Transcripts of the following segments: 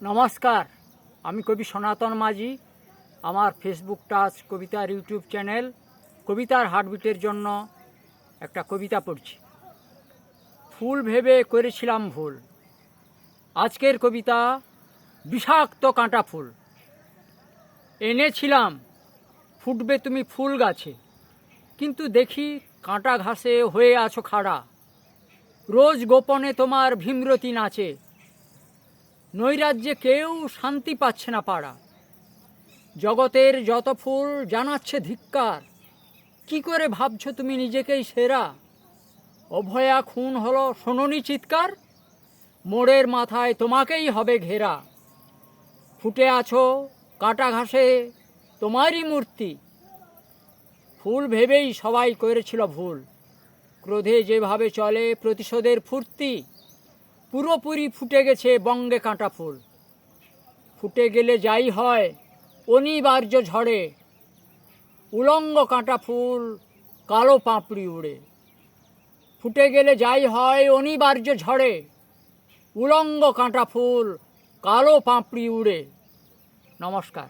নমস্কার, আমি কবি সনাতন মাঝি। আমার ফেসবুক টাচ কবিতার ইউটিউব চ্যানেল কবিতার হার্টবিটের জন্য একটা কবিতা পড়ছি। ফুল ভেবে করেছিলাম ভুল। আজকের কবিতা বিষাক্ত কাঁটা ফুল। এনেছিলাম ফুটবে তুমি ফুল গাছে, কিন্তু দেখি কাঁটা ঘাসে হয়ে আছো খাড়া। রোজ গোপনে তোমার ভীমরতি নাচে, নৈরাজ্যে কেউ শান্তি পাচ্ছে না পাড়া। জগতের যত ফুল জানাচ্ছে ধিক্কার, কি করে ভাবছো তুমি নিজেকেই সেরা? অভয়া খুন হলো শোনোনি চিৎকার, মোড়ের মাথায় তোমাকেই হবে ঘেরা। ফুটে আছো কাটা ঘাসে তোমারই মূর্তি, ফুল ভেবেই সবাই করেছিল ভুল। ক্রোধে যেভাবে চলে প্রতিশোধের ফুর্তি, পুরোপুরি ফুটে গেছে বঙ্গে কাঁটা ফুল। ফুটে গেলে যাই হয় অনিবার্য ঝড়ে, উলঙ্গ কাঁটা ফুল কালো পাপড়ি উড়ে। ফুটে গেলে যাই হয় অনিবার্য ঝড়ে, উলঙ্গ কাঁটা ফুল কালো পাপড়ি উড়ে। নমস্কার।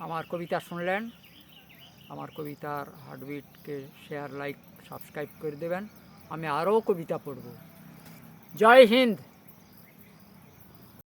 আমার কবিতা শুনলেন, আমার কবিতার হার্টবিটকে শেয়ার, লাইক, সাবস্ক্রাইব করে দেবেন। আমি আরও কবিতা পড়ব। জয় হিন্দ।